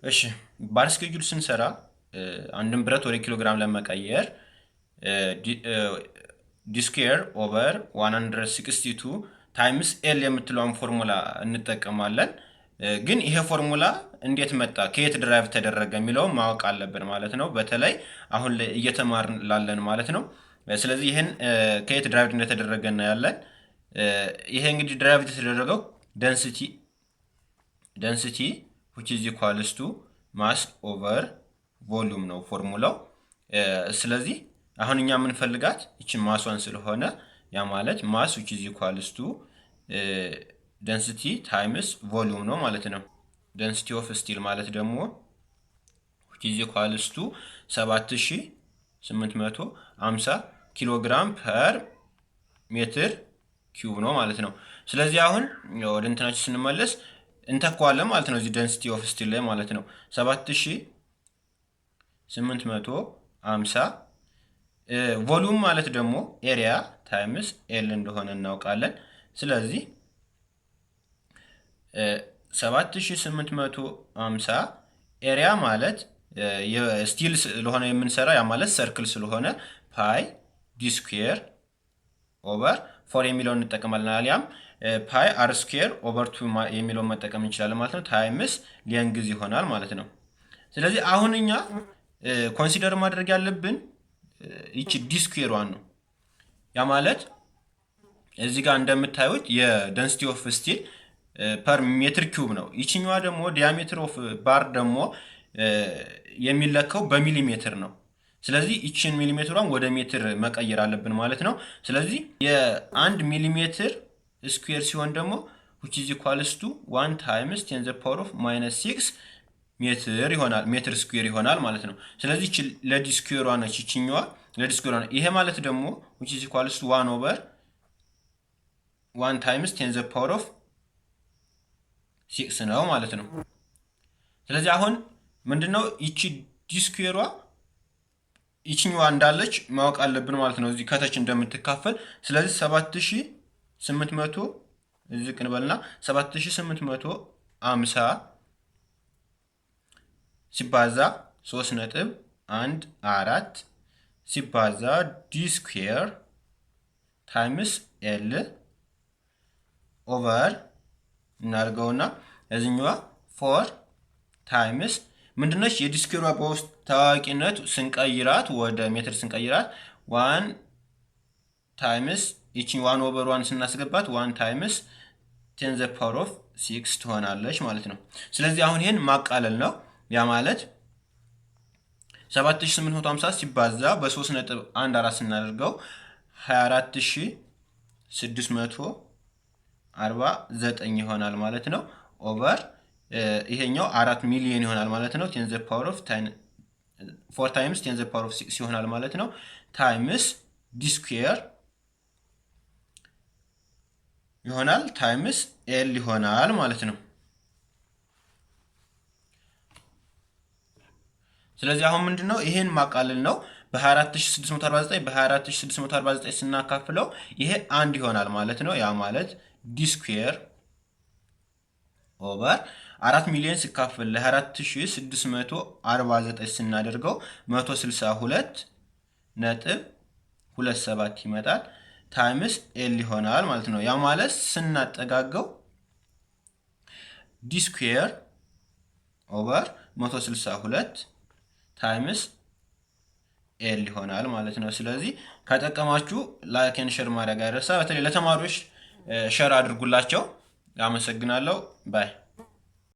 እሺ ባር ስኬጁል ስንሰራ አንድን ብረት ወደ ኪሎግራም ለመቀየር ዲ ስኩዌር ኦቨር 162 ታይምስ ኤል የምትለውን ፎርሙላ እንጠቀማለን። ግን ይሄ ፎርሙላ እንዴት መጣ ከየት ድራይቭ ተደረገ የሚለውን ማወቅ አለብን ማለት ነው። በተለይ አሁን ላይ እየተማርን ላለን ማለት ነው። ስለዚህ ይሄን ከየት ድራይቭ እንደተደረገ እናያለን። ይሄ እንግዲህ ድራይቭ የተደረገው ደንሲቲ which is equals to mass over volume ነው ፎርሙላው። ስለዚህ አሁን እኛ የምንፈልጋት እቺ ማስዋን ስለሆነ ያ ማለት mass which is equals to density times volume ነው ማለት ነው። density of steel ማለት ደግሞ which is equals to 7850 ኪሎ ግራም ፐር ሜትር ኪዩብ ነው ማለት ነው። ስለዚህ አሁን ወደ እንትናችን ስንመለስ እንተካዋለን ማለት ነው። እዚህ density of steel ላይ ማለት ነው 7850 ቮሉም ማለት ደግሞ ኤሪያ ታይምስ ኤል እንደሆነ እናውቃለን። ስለዚህ 7850 ኤሪያ ማለት የስቲል ስለሆነ የምንሰራ ያ ማለት ሰርክል ስለሆነ ፓይ ዲ ስኩዌር ኦቨር 4 የሚለውን እንጠቀማለን። አሊያም ፓይ አር ስኩዌር ኦቨር 2 የሚለውን መጠቀም እንችላለን ማለት ነው። ታይምስ ሌንግዝ ይሆናል ማለት ነው። ስለዚህ አሁን እኛ ኮንሲደር ማድረግ ያለብን እቺ ዲ ስኩዌሯን ነው። ያ ማለት እዚህ ጋር እንደምታዩት የደንሲቲ ኦፍ ስቲል ፐር ሜትር ኪዩብ ነው። ይቺኛዋ ደግሞ ዲያሜትር ኦፍ ባር ደግሞ የሚለካው በሚሊሜትር ነው። ስለዚህ እቺን ሚሊሜትሯን ወደ ሜትር መቀየር አለብን ማለት ነው። ስለዚህ የ1 ሚሊሜትር ስኩዌር ሲሆን ደግሞ which is equals to 1 times 10 the power of -6 ሜትር ይሆናል ሜትር ስኩዌር ይሆናል ማለት ነው። ስለዚህ እቺ ለዲ ስኩዌሯ ነች እቺኛዋ ለዲ ስኩዌሯ ነው። ይሄ ማለት ደግሞ which is equals to 1 over 1 times 10 the power of 6 ነው ማለት ነው። ስለዚህ አሁን ምንድነው እቺ ዲ ስኩዌሯ ይቺኛዋ እንዳለች ማወቅ አለብን ማለት ነው። እዚህ ከታች እንደምትካፈል ስለዚህ 7800 እዚህ ቅንበልና 7850 ሲባዛ 3.14 ሲባዛ ዲ ስኩዌር ታይምስ ኤል ኦቨር እናርገውና እዚህኛዋ 4 ታይምስ ምንድነች የዲ ስኩዌሯ በውስጥ ታዋቂነት ስንቀይራት ወደ ሜትር ስንቀይራት 1 ታይምስ እቺን 1 ኦቨር 1 ስናስገባት 1 ታይምስ 10 the power of 6 ትሆናለች ማለት ነው። ስለዚህ አሁን ይሄን ማቃለል ነው። ያ ማለት 7850 ሲባዛ በ3.14 ስናደርገው 24649 ይሆናል ማለት ነው። ኦቨር ይሄኛው 4 ሚሊዮን ይሆናል ማለት ነው። 10 the power of 4 times 10 the power of 6 ይሆናል ማለት ነው። ታይምስ ዲ ስኩዌር ይሆናል ታይምስ ኤል ይሆናል ማለት ነው። ስለዚህ አሁን ምንድነው ይሄን ማቃለል ነው። በ24649 በ24649 ስናካፍለው ይሄ 1 ይሆናል ማለት ነው። ያ ማለት ዲ ስኩዌር ኦቨር 4 ሚሊዮን ሲካፈል ለ4649 ስናደርገው 162.27 ይመጣል ታይምስ ኤል ይሆናል ማለት ነው። ያ ማለት ስናጠጋገው ዲ ስኩዌር ኦቨር 162 ታይምስ ኤል ይሆናል ማለት ነው። ስለዚህ ከጠቀማችሁ ላይክ ኤንድ ሼር ማድረግ አይረሳ። በተለይ ለተማሪዎች ሼር አድርጉላቸው። አመሰግናለሁ ባይ